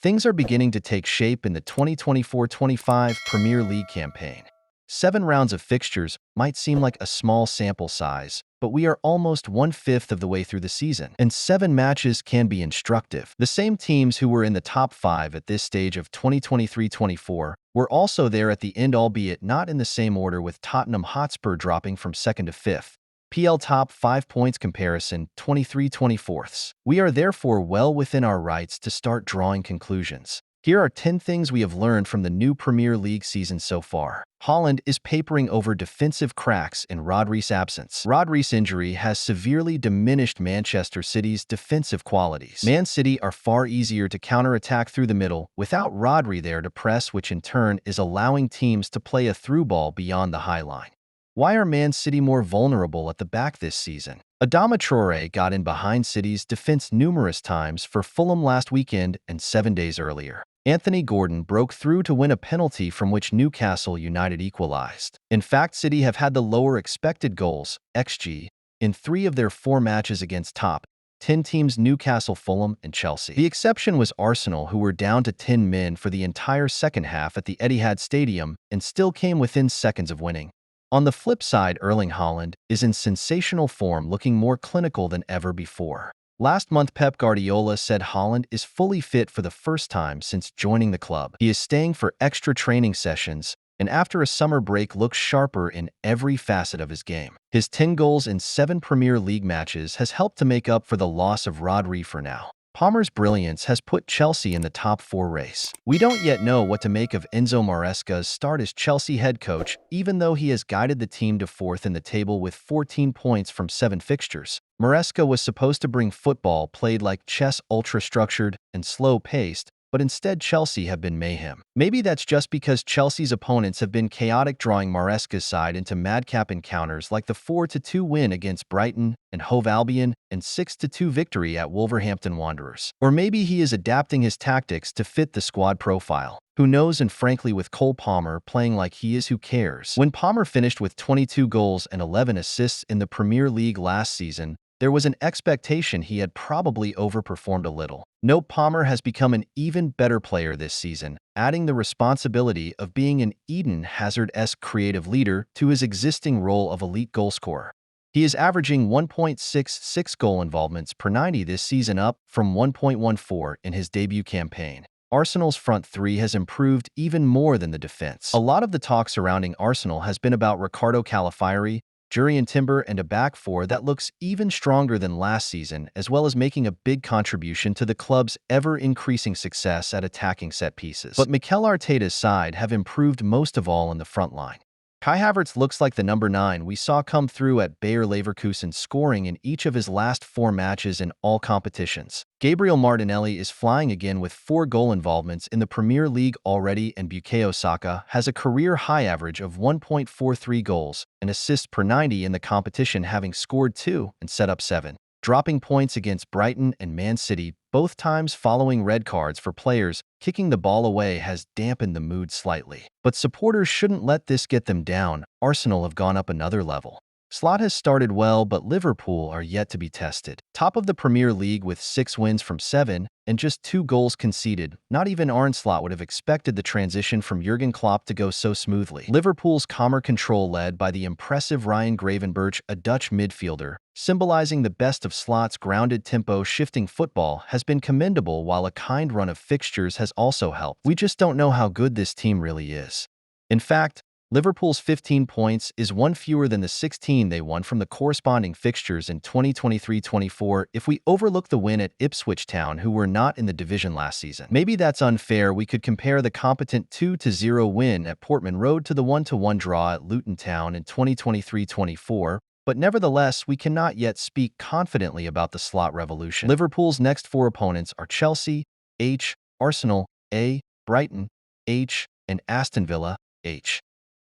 Things are beginning to take shape in the 2024-25 Premier League campaign. 7 rounds of fixtures might seem like a small sample size, but we are almost one-fifth of the way through the season, and 7 matches can be instructive. The same teams who were in the top 5 at this stage of 2023-24 were also there at the end, albeit not in the same order, with Tottenham Hotspur dropping from 2nd to 5th. PL top 5 points comparison 23/24. We are therefore well within our rights to start drawing conclusions. Here are 10 things we have learned from the new Premier League season so far. Haaland is papering over defensive cracks in Rodri's absence. Rodri's injury has severely diminished Manchester City's defensive qualities. Man City are far easier to counterattack through the middle without Rodri there to press, which in turn is allowing teams to play a through ball beyond the high line. Why are Man City more vulnerable at the back this season? Adama Traoré got in behind City's defense numerous times for Fulham last weekend and 7 days earlier. Anthony Gordon broke through to win a penalty from which Newcastle United equalized. In fact, City have had the lower expected goals, XG, in 3 of their 4 matches against top 10 teams: Newcastle, Fulham, and Chelsea. The exception was Arsenal, who were down to 10 men for the entire second half at the Etihad Stadium and still came within seconds of winning. On the flip side, Erling Haaland is in sensational form, looking more clinical than ever before. Last month, Pep Guardiola said Haaland is fully fit for the first time since joining the club. He is staying for extra training sessions, and after a summer break looks sharper in every facet of his game. His 10 goals in 7 Premier League matches has helped to make up for the loss of Rodri for now. Palmer's brilliance has put Chelsea in the top 4 race. We don't yet know what to make of Enzo Maresca's start as Chelsea head coach, even though he has guided the team to 4th in the table with 14 points from 7 fixtures. Maresca was supposed to bring football played like chess, ultra-structured and slow-paced, but instead Chelsea have been mayhem. Maybe that's just because Chelsea's opponents have been chaotic, drawing Maresca's side into madcap encounters like the 4-2 win against Brighton and Hove Albion and 6-2 victory at Wolverhampton Wanderers. Or maybe he is adapting his tactics to fit the squad profile. Who knows? And frankly, with Cole Palmer playing like he is, who cares? When Palmer finished with 22 goals and 11 assists in the Premier League last season, there was an expectation he had probably overperformed a little. Note, Palmer has become an even better player this season, adding the responsibility of being an Eden Hazard-esque creative leader to his existing role of elite goalscorer. He is averaging 1.66 goal involvements per 90 this season, up from 1.14 in his debut campaign. Arsenal's front 3 has improved even more than the defense. A lot of the talk surrounding Arsenal has been about Ricardo Calafiori, Jurrien Timber, and a back 4 that looks even stronger than last season, as well as making a big contribution to the club's ever-increasing success at attacking set pieces. But Mikel Arteta's side have improved most of all in the front line. Kai Havertz looks like the number 9 we saw come through at Bayer Leverkusen, scoring in each of his last 4 matches in all competitions. Gabriel Martinelli is flying again with 4 goal involvements in the Premier League already, and Bukayo Saka has a career-high average of 1.43 goals and assists per 90 in the competition, having scored 2 and set up 7. Dropping points against Brighton and Man City, both times following red cards for players kicking the ball away, has dampened the mood slightly. But supporters shouldn't let this get them down. Arsenal have gone up another level. Slot has started well, but Liverpool are yet to be tested. Top of the Premier League with 6 wins from 7 and just 2 goals conceded. Not even Arne Slot would have expected the transition from Jurgen Klopp to go so smoothly. Liverpool's calmer control, led by the impressive Ryan Gravenberch, a Dutch midfielder, symbolizing the best of Slot's grounded tempo-shifting football, has been commendable, while a kind run of fixtures has also helped. We just don't know how good this team really is. In fact, Liverpool's 15 points is 1 fewer than the 16 they won from the corresponding fixtures in 2023-24 if we overlook the win at Ipswich Town, who were not in the division last season. Maybe that's unfair. We could compare the competent 2-0 win at Portman Road to the 1-1 draw at Luton Town in 2023-24, but nevertheless, we cannot yet speak confidently about the Slot revolution. Liverpool's next 4 opponents are Chelsea, H, Arsenal, A, Brighton, H, and Aston Villa, H.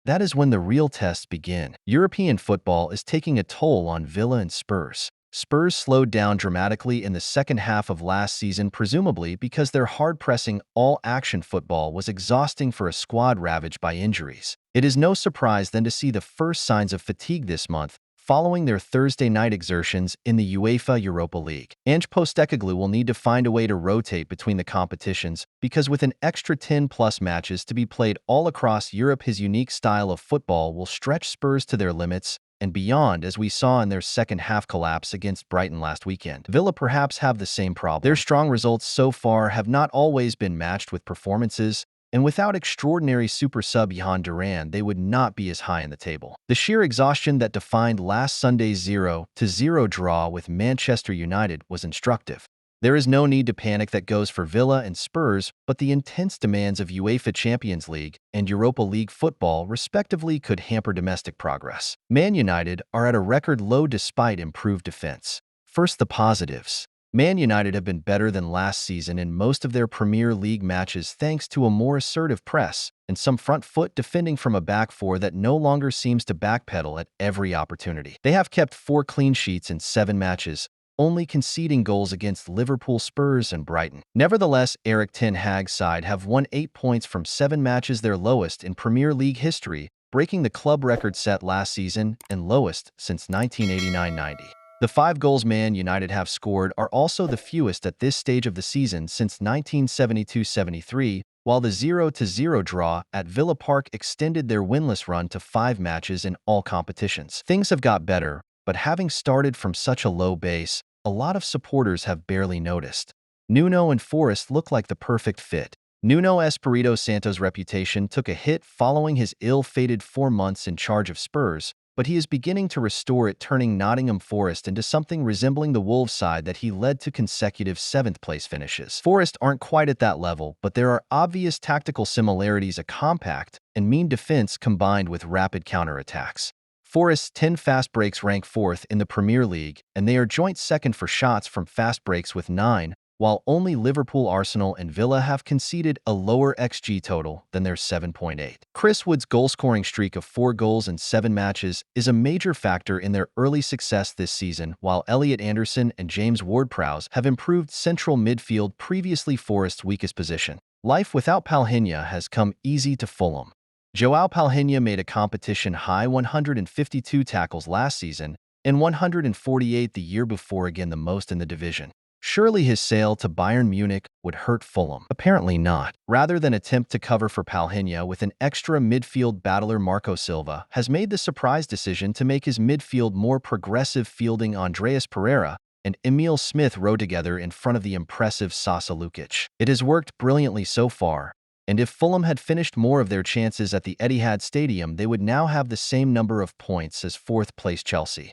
That is when the real tests begin. European football is taking a toll on Villa and Spurs. Spurs slowed down dramatically in the second half of last season, presumably because their hard-pressing, all-action football was exhausting for a squad ravaged by injuries. It is no surprise then to see the first signs of fatigue this month, following their Thursday night exertions in the UEFA Europa League. Ange Postecoglou will need to find a way to rotate between the competitions because with an extra 10-plus matches to be played all across Europe, his unique style of football will stretch Spurs to their limits and beyond, as we saw in their second-half collapse against Brighton last weekend. Villa perhaps have the same problem. Their strong results so far have not always been matched with performances, and without extraordinary super sub Johan Duran, they would not be as high in the table. The sheer exhaustion that defined last Sunday's 0-0 draw with Manchester United was instructive. There is no need to panic that goes for Villa and Spurs, but the intense demands of UEFA Champions League and Europa League football respectively could hamper domestic progress. Man United are at a record low despite improved defense. First, the positives. Man United have been better than last season in most of their Premier League matches thanks to a more assertive press and some front foot defending from a back four that no longer seems to backpedal at every opportunity. They have kept 4 clean sheets in 7 matches, only conceding goals against Liverpool, Spurs, and Brighton. Nevertheless, Erik ten Hag's side have won 8 points from 7 matches, their lowest in Premier League history, breaking the club record set last season and lowest since 1989-90. The 5 goals Man United have scored are also the fewest at this stage of the season since 1972-73, while the 0-0 draw at Villa Park extended their winless run to 5 matches in all competitions. Things have got better, but having started from such a low base, a lot of supporters have barely noticed. Nuno and Forrest look like the perfect fit. Nuno Espirito Santo's reputation took a hit following his ill-fated 4 months in charge of Spurs, but he is beginning to restore it, turning Nottingham Forest into something resembling the Wolves side that he led to consecutive 7th-place finishes. Forest aren't quite at that level, but there are obvious tactical similarities: a compact and mean defense combined with rapid counterattacks. Forest's 10 fast breaks rank 4th in the Premier League, and they are joint second for shots from fast breaks with 9, while only Liverpool, Arsenal, and Villa have conceded a lower XG total than their 7.8. Chris Wood's goal-scoring streak of 4 goals in 7 matches is a major factor in their early success this season, while Elliot Anderson and James Ward-Prowse have improved central midfield, previously Forest's weakest position. Life without Palhinha has come easy to Fulham. João Palhinha made a competition-high 152 tackles last season and 148 the year before, again the most in the division. Surely his sale to Bayern Munich would hurt Fulham. Apparently not. Rather than attempt to cover for Palhinha with an extra midfield battler, Marco Silva has made the surprise decision to make his midfield more progressive, fielding Andreas Pereira and Emil Smith-Rowe together in front of the impressive Sasa Lukic. It has worked brilliantly so far, and if Fulham had finished more of their chances at the Etihad Stadium, they would now have the same number of points as 4th-place Chelsea.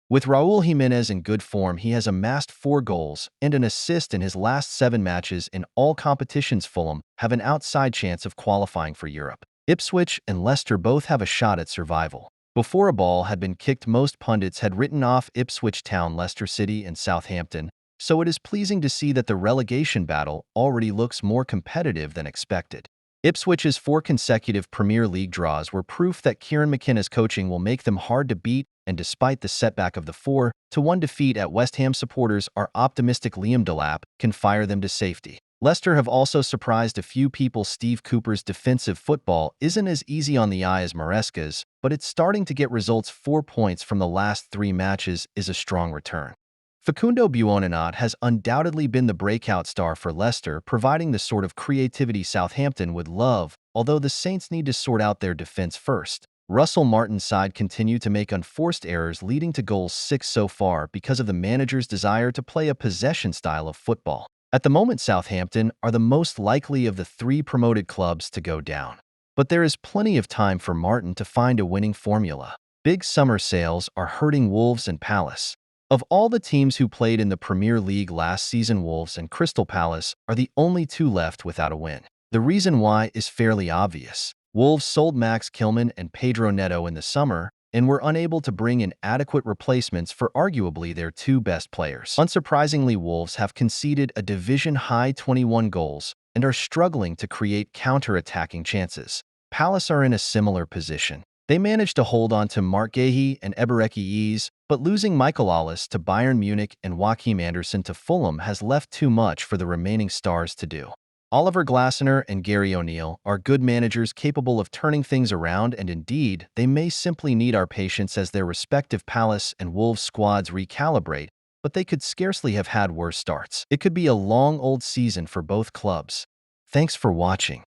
With Raul Jimenez in good form, he has amassed 4 goals and an assist in his last 7 matches in all competitions. Fulham have an outside chance of qualifying for Europe. Ipswich and Leicester both have a shot at survival. Before a ball had been kicked, most pundits had written off Ipswich Town, Leicester City, and Southampton, so it is pleasing to see that the relegation battle already looks more competitive than expected. Ipswich's 4 consecutive Premier League draws were proof that Kieran McKenna's coaching will make them hard to beat, and despite the setback of the 4-1 defeat at West Ham, supporters are optimistic Liam Delap can fire them to safety. Leicester have also surprised a few people. Steve Cooper's defensive football isn't as easy on the eye as Maresca's, but it's starting to get results. 4 points from the last 3 matches is a strong return. Facundo Buonanot has undoubtedly been the breakout star for Leicester, providing the sort of creativity Southampton would love, although the Saints need to sort out their defense first. Russell Martin's side continue to make unforced errors, leading to goals 6 so far because of the manager's desire to play a possession style of football. At the moment, Southampton are the most likely of the 3 promoted clubs to go down. But there is plenty of time for Martin to find a winning formula. Big summer sales are hurting Wolves and Palace. Of all the teams who played in the Premier League last season, Wolves and Crystal Palace are the only 2 left without a win. The reason why is fairly obvious. Wolves sold Max Kilman and Pedro Neto in the summer and were unable to bring in adequate replacements for arguably their 2 best players. Unsurprisingly, Wolves have conceded a division-high 21 goals and are struggling to create counter-attacking chances. Palace are in a similar position. They managed to hold on to Mark Guéhi and Ebereki Eze, but losing Michael Ollis to Bayern Munich and Joachim Andersen to Fulham has left too much for the remaining stars to do. Oliver Glasner and Gary O'Neill are good managers capable of turning things around, and indeed, they may simply need our patience as their respective Palace and Wolves squads recalibrate, but they could scarcely have had worse starts. It could be a long old season for both clubs. Thanks for watching.